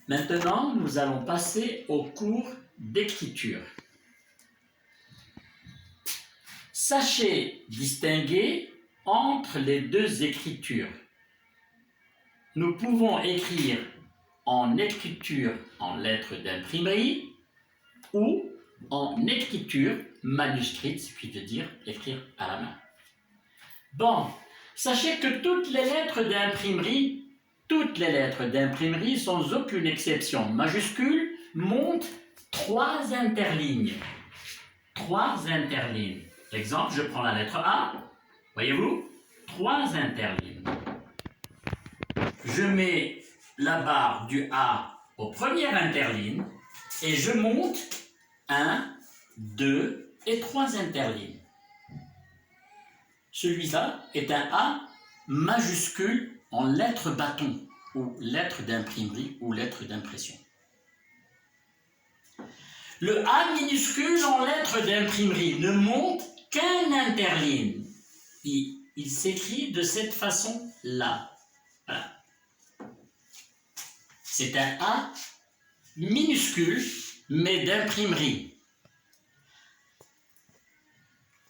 Maintenant, nous allons passer au cours d'écriture. Sachez distinguer entre les deux écritures. Nous pouvons écrire en écriture en lettres d'imprimerie ou en écriture manuscrite, ce qui veut dire écrire à la main. Bon, sachez que toutes les lettres d'imprimerie, sans aucune exception majuscule, montent 3 interlignes. 3 interlignes. Exemple, je prends la lettre A, voyez-vous, 3 interlignes. Je mets la barre du A aux premières interlignes et je monte 1, 2 et 3 interlignes. Celui-là est un A majuscule en lettres bâton ou lettres d'imprimerie ou lettres d'impression. Le A minuscule en lettres d'imprimerie ne monte qu'un interligne. Il s'écrit de cette façon-là. Voilà. C'est un A minuscule, mais d'imprimerie.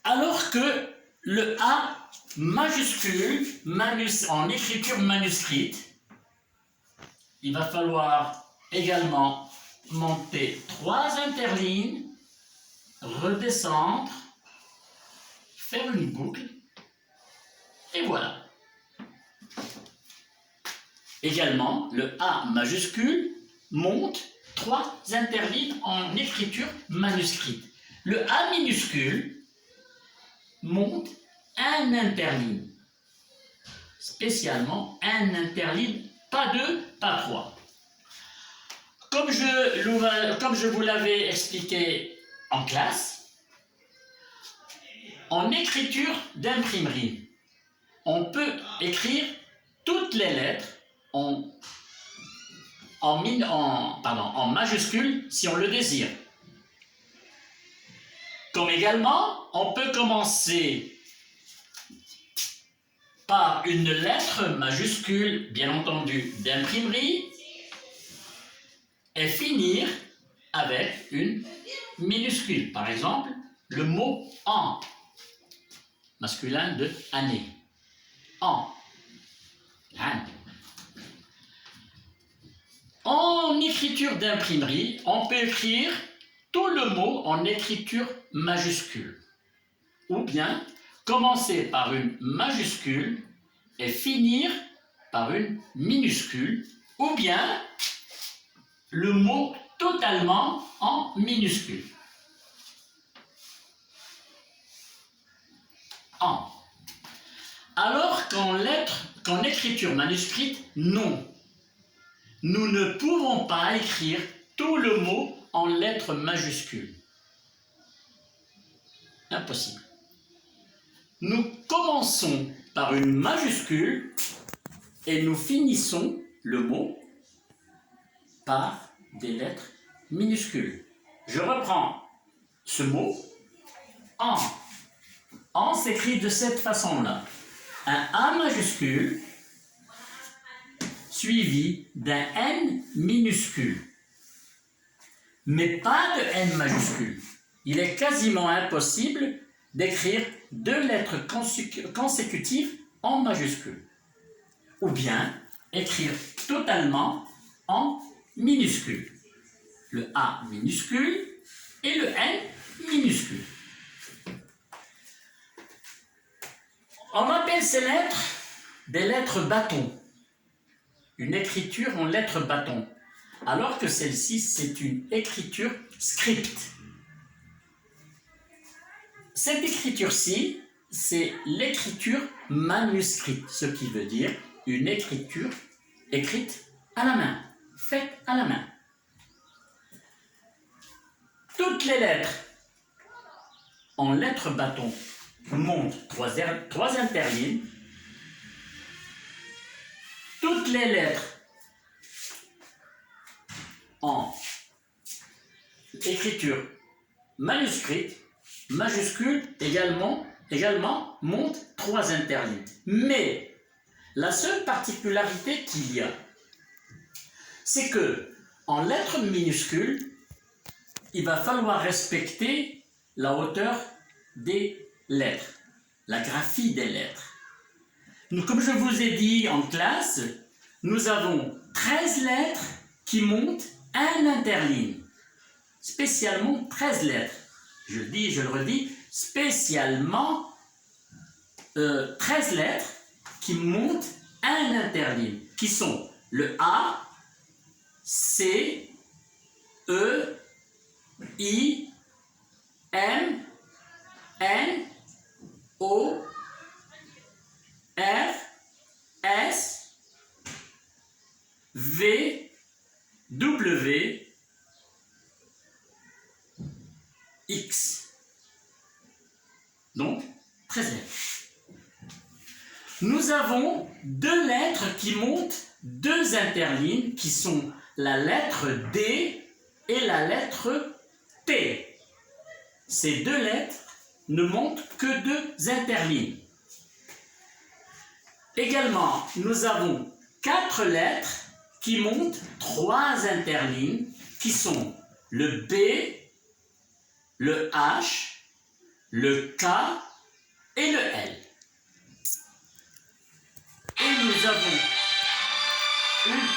Alors que le A majuscule en écriture manuscrite, il va falloir également monter 3 interlignes, redescendre, faire une boucle, et voilà. Également, le A majuscule monte 3 interlignes en écriture manuscrite. Le A minuscule monte un interligne. Spécialement un interligne, pas 2, pas 3. Comme je vous l'avais expliqué en classe, en écriture d'imprimerie, on peut écrire toutes les lettres en majuscule si on le désire. Comme également, on peut commencer par une lettre majuscule, bien entendu, d'imprimerie, et finir avec une minuscule. Par exemple, le mot « an », masculin de « année ». An. En écriture d'imprimerie, on peut écrire tout le mot en écriture majuscule. Ou bien commencer par une majuscule et finir par une minuscule. Ou bien le mot totalement en minuscule. En. Alors qu'en écriture manuscrite, non. Nous ne pouvons pas écrire tout le mot en lettres majuscules. Impossible. Nous commençons par une majuscule et nous finissons le mot par des lettres minuscules. Je reprends ce mot. En. En s'écrit de cette façon-là. Un A majuscule suivi d'un N minuscule. Mais pas de N majuscule. Il est quasiment impossible d'écrire 2 lettres consécutives en majuscule. Ou bien écrire totalement en minuscule. Le A minuscule et le N minuscule. On appelle ces lettres des lettres bâtons. Une écriture en lettres bâtons. Alors que celle-ci, c'est une écriture script. Cette écriture-ci, c'est l'écriture manuscrite, ce qui veut dire une écriture écrite à la main, faite à la main. Toutes les lettres en lettres bâtons montent 3 interlignes. Toutes les lettres en écriture manuscrite, majuscule également montent 3 interlignes. Mais la seule particularité qu'il y a, c'est que En lettres minuscules, il va falloir respecter la hauteur des lettres, la graphie des lettres. Donc, comme je vous ai dit en classe, nous avons 13 lettres qui montent un interligne. Spécialement 13 lettres. Je le dis, je le redis, spécialement 13 lettres qui montent un interligne, qui sont le A, C, E, I, M, N, O, R, S, V, W, X. Donc, 13 lettres. Nous avons deux lettres qui montent deux interlignes qui sont la lettre D et la lettre T. Ces deux lettres ne montent que deux interlignes. Également, nous avons quatre lettres qui montent trois interlignes qui sont le B, le H, le K et le L. Et nous avons une